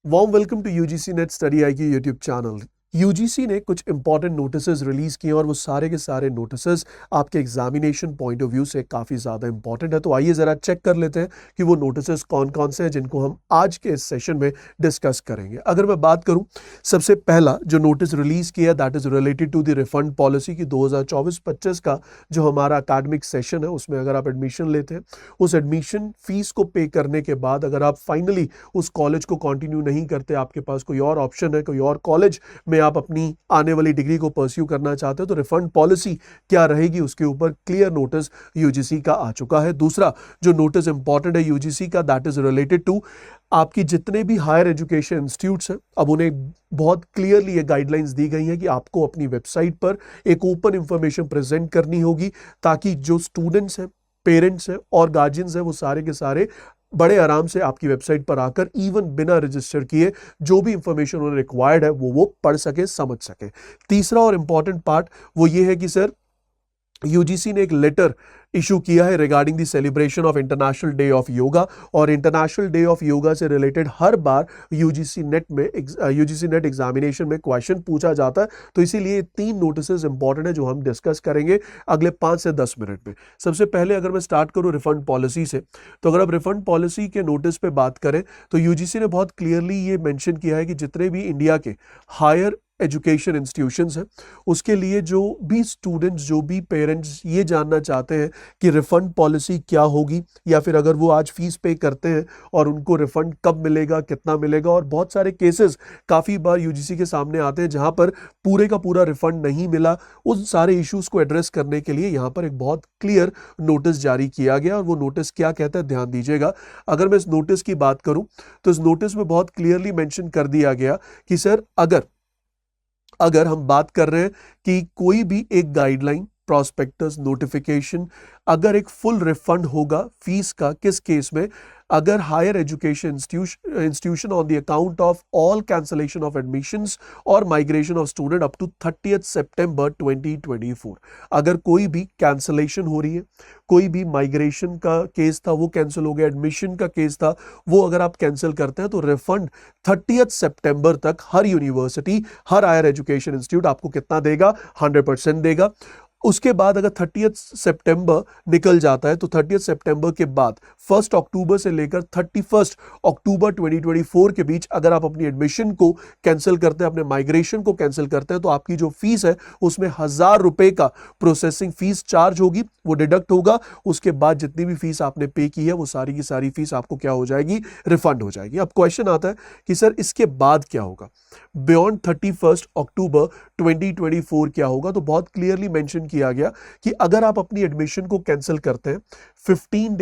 Warm welcome to UGC NET study I की YouTube channel. UGC ने कुछ important notices release किए और वो सारे के सारे नोटिसेस आपके एग्जामिनेशन पॉइंट ऑफ व्यू से काफ़ी ज़्यादा इंपॉर्टेंट है। तो आइए ज़रा चेक कर लेते हैं कि वो नोटिसेस कौन कौन से हैं जिनको हम आज के इस सेशन में डिस्कस करेंगे। अगर मैं बात करूं, सबसे पहला जो नोटिस रिलीज किया that is related to the refund policy की 2024-25 का जो हमारा अकाडमिक सेशन है उसमें अगर आप एडमिशन लेते हैं, उस एडमिशन फीस को पे करने के बाद अगर आप फाइनली उस कॉलेज को कंटिन्यू नहीं करते, आपके पास कोई और ऑप्शन है, कोई और कॉलेज में आप अपनी आने वाली डिग्री को परस्यू करना चाहते हो, तो रिफंड पॉलिसी क्या रहेगी उसके ऊपर क्लियर नोटिस यूजीसी का आ चुका है। दूसरा जो नोटिस इंपॉर्टेंट है यूजीसी का दैट इज रिलेटेड टू आपकी जितने भी हायर एजुकेशन इंस्टीट्यूट्स हैं, अब उन्हें बहुत क्लियरली ये गाइडलाइंस दी गई हैं कि आपको अपनी वेबसाइट पर एक ओपन इंफॉर्मेशन प्रेजेंट करनी होगी ताकि जो स्टूडेंट्स हैं, पेरेंट्स हैं और गार्जियंस हैं, वो सारे के सारे बड़े आराम से आपकी वेबसाइट पर आकर इवन बिना रजिस्टर किए जो भी इंफॉर्मेशन उन्हें रिक्वायर्ड है वो पढ़ सके, समझ सके। तीसरा और इंपॉर्टेंट पार्ट वो ये है कि सर यूजीसी ने एक लेटर इशू किया है regarding the celebration of international day of yoga, और इंटरनेशनल डे ऑफ योगा से रिलेटेड हर बार यूजीसी नेट एग्जामिनेशन में क्वेश्चन पूछा जाता है। तो इसीलिए तीन नोटिसेस इंपॉर्टेंट है जो हम डिस्कस करेंगे अगले 5 से 10 मिनट में। सबसे पहले अगर मैं स्टार्ट करूं रिफंड पॉलिसी से, तो अगर आप रिफंड पॉलिसी के नोटिस पे बात करें तो यूजीसी ने बहुत क्लियरली ये मेंशन किया है कि जितने भी इंडिया के हायर एजुकेशन इंस्टीट्यूशंस हैं उसके लिए जो भी स्टूडेंट्स, जो भी पेरेंट्स ये जानना चाहते हैं कि रिफंड पॉलिसी क्या होगी, या फिर अगर वो आज फीस पे करते हैं और उनको रिफंड कब मिलेगा, कितना मिलेगा, और बहुत सारे केसेस काफ़ी बार यूजीसी के सामने आते हैं जहां पर पूरे का पूरा रिफंड नहीं मिला, उन सारे इश्यूज को एड्रेस करने के लिए यहाँ पर एक बहुत क्लियर नोटिस जारी किया गया। और वो नोटिस क्या कहता है ध्यान दीजिएगा। अगर मैं इस नोटिस की बात करूं तो इस नोटिस में बहुत क्लियरली मेंशन कर दिया गया कि सर अगर हम बात कर रहे हैं कि कोई भी एक गाइडलाइन, प्रॉस्पेक्टस, नोटिफिकेशन, अगर एक फुल रिफंड होगा फीस का किस केस में, अगर higher education institution on the account of all cancellation of admissions और migration of student up to 30 सितंबर 2024, अगर कोई भी कैंसलेशन हो रही है, कोई भी माइग्रेशन का केस था वो कैंसिल हो गया, एडमिशन का केस था वो अगर आप कैंसिल करते हैं, तो रिफंड 30 सितंबर तक हर यूनिवर्सिटी, हर हायर एजुकेशन इंस्टीट्यूट आपको कितना देगा, 100% देगा। उसके बाद अगर 30 सितंबर निकल जाता है तो 30 सितंबर के बाद 1 अक्टूबर से लेकर 31 अक्टूबर 2024 के बीच अगर आप अपनी एडमिशन को कैंसिल करते हैं, अपने माइग्रेशन को कैंसिल करते हैं, तो आपकी जो फीस है उसमें 1,000 रुपए का प्रोसेसिंग फीस चार्ज होगी, वो डिडक्ट होगा। उसके बाद जितनी भी फीस आपने पे की है वो सारी की सारी फीस आपको क्या हो जाएगी, रिफंड हो जाएगी। अब क्वेश्चन आता है कि सर इसके बाद क्या होगा, बियॉन्ड 31 अक्टूबर 2024 क्या होगा। तो बहुत क्लियरली मेंशन किया गया कि अगर आप अपनी एडमिशन को कैंसिल करते हैं 15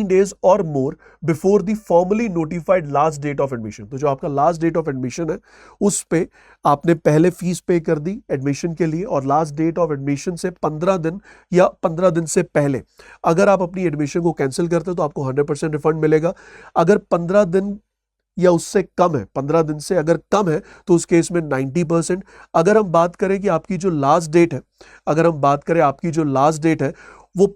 डेज और more before the formally notified last date of admission, तो जो आपका लास्ट डेट ऑफ एडमिशन है उस पे आपने पहले फीस पे कर दी एडमिशन के लिए, और लास्ट डेट ऑफ एडमिशन से 15 दिन या 15 दिन से पहले अगर आप अपनी एडमिशन को कैंसिल करते हैं तो आपको 100% रिफंड मिलेगा। अगर 15 दिन या उससे कम है, 15 दिन से अगर कम है तो उस केस में 90%। अगर हम बात करें कि आपकी जो लास्ट डेट है, अगर हम बात करें आपकी जो लास्ट डेट है वो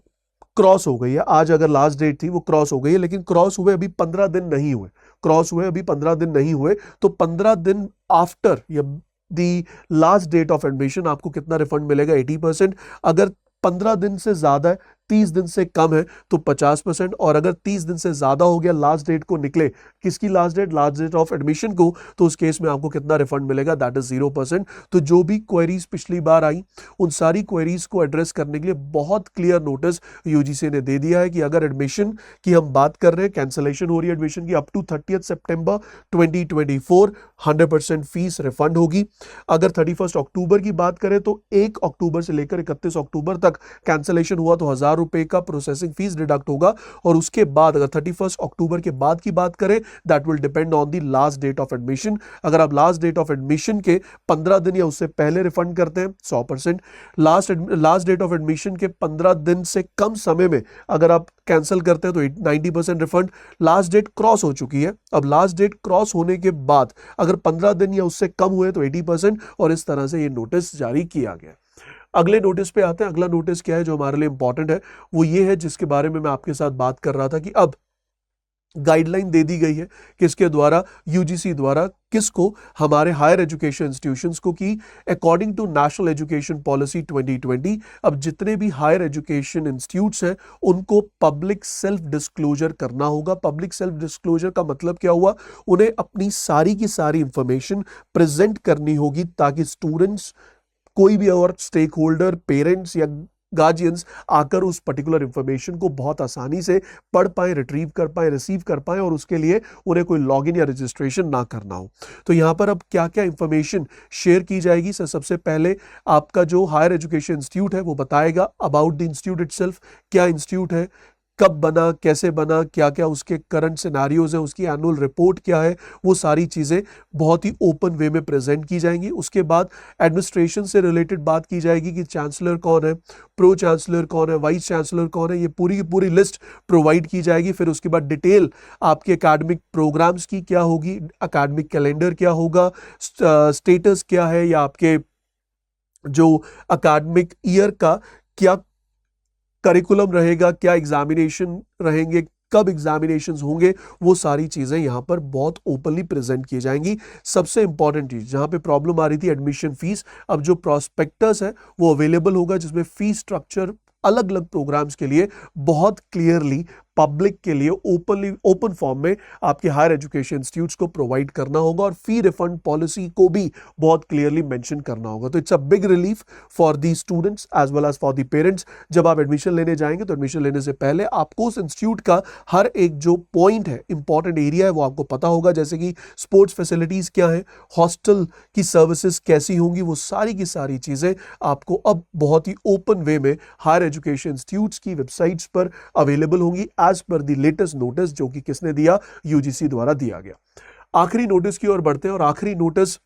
क्रॉस हो गई है, आज अगर लास्ट डेट थी वो क्रॉस हो गई है, लेकिन क्रॉस हुए अभी 15 दिन नहीं हुए, क्रॉस हुए अभी 15 दिन नहीं हुए, तो 15 दिन आफ्टर या the last date of admission आपको कितना रिफंड मिलेगा, 80%। अगर 15 दिन से ज्यादा है, 30 दिन से कम है तो 50%, और अगर 30 दिन से ज्यादा हो गया, लास्ट डेट को निकले, किसकी लास्ट डेट ऑफ एडमिशन को, तो उस केस में आपको कितना रिफंड मिलेगा, दैट इज 0%। तो जो भी क्वेरीज पिछली बार आई उन सारी क्वेरीज को एड्रेस करने के लिए बहुत क्लियर नोटिस यूजीसी ने दे दिया है कि अगर एडमिशन की हम बात कर रहे हैं, कैंसिलेशन हो रही है एडमिशन की अप टू 30 सितंबर 2024, 100% फीस रिफंड होगी। अगर 31 अक्टूबर की बात करें तो 1 अक्टूबर से लेकर 31 अक्टूबर तक कैंसिलेशन हुआ तो 1,000 रुपए का प्रोसेसिंग फीस डिडक्ट होगा, और उसके बाद अगर 31 अक्टूबर के बाद की बात करें that will depend on the last date of admission. अगर आप लास्ट डेट ऑफ एडमिशन के 15 दिन या उससे पहले रिफंड करते हैं 100%, लास्ट डेट ऑफ एडमिशन के 15 दिन से कम समय में अगर आप कैंसिल करते हैं तो 90% रिफंड। लास्ट डेट क्रॉस हो चुकी है, अब लास्ट डेट क्रॉस होने के बाद अगर 15 दिन या उससे कम हुए तो 80%, और इस तरह से ये नोटिस जारी किया गया। अगले नोटिस पे आते हैं। अगला नोटिस क्या है जो हमारे लिए इंपॉर्टेंट है, वो ये है जिसके बारे में मैं आपके साथ बात कर रहा था कि अब गाइडलाइन दे दी गई है किसके द्वारा, यूजीसी द्वारा, किसको, हमारे हायर एजुकेशन इंस्टीट्यूशंस को, कि according to national education policy 2020 अब जितने भी हायर एजुकेशन इंस्टीट्यूट्स हैं उनको पब्लिक सेल्फ डिस्क्लोजर करना होगा। पब्लिक सेल्फ डिस्क्लोजर का मतलब क्या हुआ, उन्हें अपनी सारी की सारी इंफॉर्मेशन प्रेजेंट करनी होगी ताकि स्टूडेंट्स, कोई भी और स्टेक होल्डर, पेरेंट्स या गार्जियंस आकर उस पर्टिकुलर इंफॉर्मेशन को बहुत आसानी से पढ़ पाए, रिट्रीव कर पाए, रिसीव कर पाए और उसके लिए उन्हें कोई लॉगिन या रजिस्ट्रेशन ना करना हो। तो यहां पर अब क्या क्या इंफॉर्मेशन शेयर की जाएगी। सर सबसे पहले आपका जो हायर एजुकेशन इंस्टीट्यूट है वो बताएगा अबाउट द इंस्टीट्यूट इटसेल्फ, क्या इंस्टीट्यूट है, कब बना, कैसे बना, क्या क्या उसके करंट सिनारियोज हैं, उसकी एनुअल रिपोर्ट क्या है, वो सारी चीज़ें बहुत ही ओपन वे में प्रेजेंट की जाएंगी। उसके बाद एडमिनिस्ट्रेशन से रिलेटेड बात की जाएगी कि चांसलर कौन है, प्रो चांसलर कौन है, वाइस चांसलर कौन है, ये पूरी की पूरी लिस्ट प्रोवाइड की जाएगी। फिर उसके बाद डिटेल आपके एकेडमिक प्रोग्राम्स की क्या होगी, एकेडमिक कैलेंडर क्या होगा, स्टेटस क्या है, या आपके जो एकेडमिक ईयर का क्या करिकुलम रहेगा, क्या एग्जामिनेशन रहेंगे, कब एग्जामिनेशंस होंगे, वो सारी चीजें यहां पर बहुत ओपनली प्रेजेंट की जाएंगी। सबसे इंपॉर्टेंट चीज जहां पे प्रॉब्लम आ रही थी एडमिशन फीस, अब जो प्रोस्पेक्टस है वो अवेलेबल होगा जिसमें फीस स्ट्रक्चर अलग अलग प्रोग्राम्स के लिए बहुत क्लियरली पब्लिक के लिए ओपनली ओपन फॉर्म में आपके हायर एजुकेशन इंस्टीट्यूट्स को प्रोवाइड करना होगा और फी रिफंड पॉलिसी को भी बहुत क्लियरली मेंशन करना होगा। तो it's a big relief for the students as well as for the parents. जब आप एडमिशन लेने जाएंगे तो एडमिशन लेने से पहले आपको उस इंस्टीट्यूट का हर एक जो पॉइंट है, इंपॉर्टेंट एरिया है, वो आपको पता होगा, जैसे कि स्पोर्ट्स फैसिलिटीज क्या है, हॉस्टल की सर्विसेज कैसी होंगी, वो सारी की सारी चीजें आपको अब बहुत ही ओपन वे में हायर एजुकेशन इंस्टीट्यूट्स की वेबसाइट्स पर अवेलेबल होंगी as per the latest notice जो कि किसने दिया, यूजीसी द्वारा दिया गया। आखिरी नोटिस की ओर बढ़ते हैं और आखिरी नोटिस,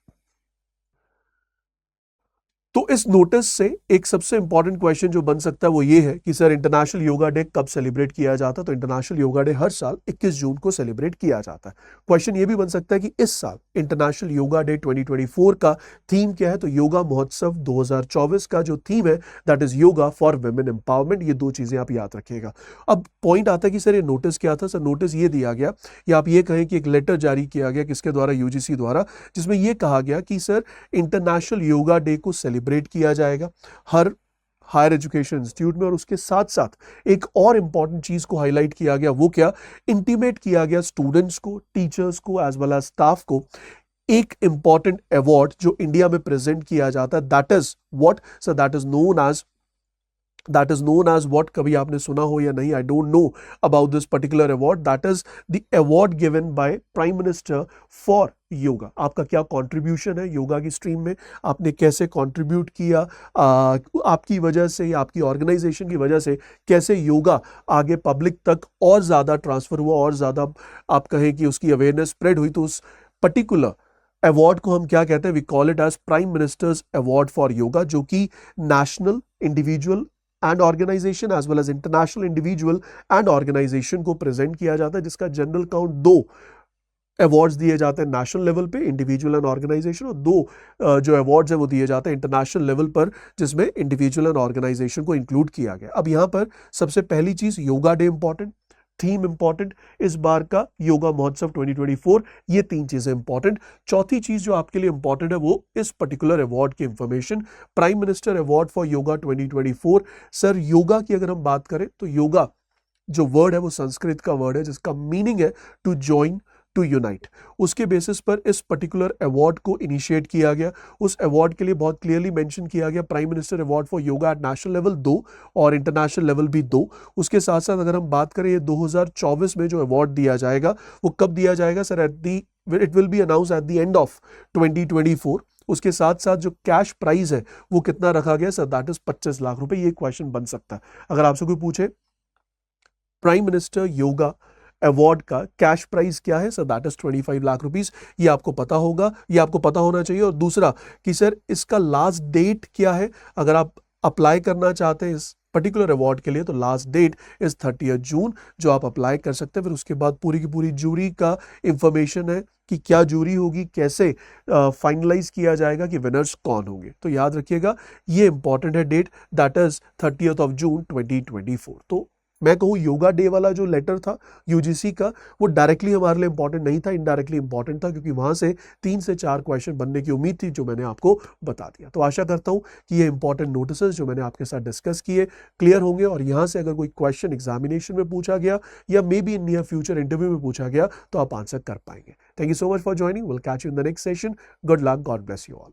तो इस नोटिस से एक सबसे इंपॉर्टेंट क्वेश्चन जो बन सकता है वो ये है कि सर इंटरनेशनल योगा डे कब सेलिब्रेट किया जाता है। तो इंटरनेशनल योगा डे हर साल 21 जून को सेलिब्रेट किया जाता है। क्वेश्चन ये भी बन सकता है कि इस साल इंटरनेशनल योगा डे 2024 का थीम क्या है। तो योगा महोत्सव 2024 का जो थीम है that is yoga for women empowerment. ये दो चीजें आप याद रखिएगा। अब पॉइंट आता है कि सर ये नोटिस क्या था। सर नोटिस ये दिया गया या आप ये कहें कि एक लेटर जारी किया गया किसके द्वारा, यूजीसी द्वारा, जिसमें यह कहा गया कि सर इंटरनेशनल योगा डे को सेलिब्रेट किया जाएगा हर हायर एजुकेशन इंस्टीट्यूट में। और उसके साथ साथ एक और इंपॉर्टेंट चीज को हाईलाइट किया गया, वो क्या, इंटीमेट किया गया स्टूडेंट्स को, टीचर्स को एज वेल एज स्टाफ को एक इंपॉर्टेंट अवार्ड जो इंडिया में प्रेजेंट किया जाता है, that is what sir, that is known as what, कभी आपने सुना हो या नहीं, I don't know about this particular award, that is the award given by prime minister for yoga. आपका क्या कंट्रीब्यूशन है योगा की स्ट्रीम में, आपने कैसे कंट्रीब्यूट किया, आपकी वजह से या आपकी ऑर्गेनाइजेशन की वजह से कैसे योगा आगे पब्लिक तक और ज्यादा ट्रांसफर हुआ और ज्यादा आप कहें कि उसकी अवेयरनेस स्प्रेड हुई। तो उस पर्टिकुलर अवार्ड को हम क्या कहते हैं, we call it as prime minister's award for yoga, जो कि national, individual and organisation as well as international individual and organisation को प्रेजेंट किया जाता है, जिसका जनरल काउंट 2 अवार्ड्स दिए जाते हैं नेशनल लेवल पे, इंडिविजुअल एंड ऑर्गेनाइजेशन, और 2 जो अवार्ड्स हैं वो दिए जाते हैं इंटरनेशनल लेवल पर, जिसमें इंडिविजुअल एंड ऑर्गेनाइजेशन को इंक्लूड किया गया। अब यहाँ पर सबसे पहली चीज, yoga day important, theme important, इस बार का योगा महोत्सव 2024, ये 3 चीजें इंपॉर्टेंट। चौथी चीज जो आपके लिए इंपॉर्टेंट है वो इस पर्टिकुलर अवार्ड की information, prime minister award for yoga 2024। Sir yoga की अगर हम बात करें तो योगा जो वर्ड है वो संस्कृत का वर्ड है जिसका मीनिंग है टू ज्वाइन, टू यूनाइट। उसके बेसिस पर इस पर्टिकुलर अवार्ड को इनिशिएट किया गया। उस अवार्ड के लिए बहुत क्लियरली मेंशन किया गया prime minister award for yoga at national level 2 और इंटरनेशनल लेवल भी 2। उसके साथ साथ अगर हम बात करें ये 2024 में जो अवार्ड दिया जाएगा वो कब दिया जाएगा sir, it will be announce at the end of 2024। उसके साथ साथ जो कैश प्राइज है वो कितना रखा गया सर, दैट इज 25 लाख रुपए। ये क्वेश्चन बन सकता है अगर आपसे कोई पूछे प्राइम मिनिस्टर योगा अवार्ड का कैश प्राइस क्या है sir, that is 25 lakh rupees. ये आपको पता होगा, ये आपको पता होना चाहिए। और दूसरा कि सर इसका लास्ट डेट क्या है, अगर आप अप्लाई करना चाहते हैं इस पर्टिकुलर अवार्ड के लिए तो लास्ट डेट इज 30 जून जो आप अप्लाई कर सकते हैं। फिर उसके बाद पूरी की पूरी जूरी का इंफॉर्मेशन है कि क्या जूरी होगी, कैसे फाइनलाइज किया जाएगा कि विनर्स कौन होंगे। तो याद रखिएगा ये इंपॉर्टेंट है डेट, दैट इज 30 जून 2024। तो मैं कहूँ योगा डे वाला जो लेटर था यूजीसी का, वो डायरेक्टली हमारे लिए इंपॉर्टेंट नहीं था, इनडायरेक्टली इंपॉर्टेंट था, क्योंकि वहां से 3 से 4 क्वेश्चन बनने की उम्मीद थी, जो मैंने आपको बता दिया। तो आशा करता हूं कि ये इंपॉर्टेंट नोटिस जो मैंने आपके साथ डिस्कस किए क्लियर होंगे, और यहां से अगर कोई क्वेश्चन एग्जामिनेशन में पूछा गया या may be in near future interview में पूछा गया तो आप आंसर कर पाएंगे। Thank you so much for joining, will catch you in the next session. Good luck, God bless you all.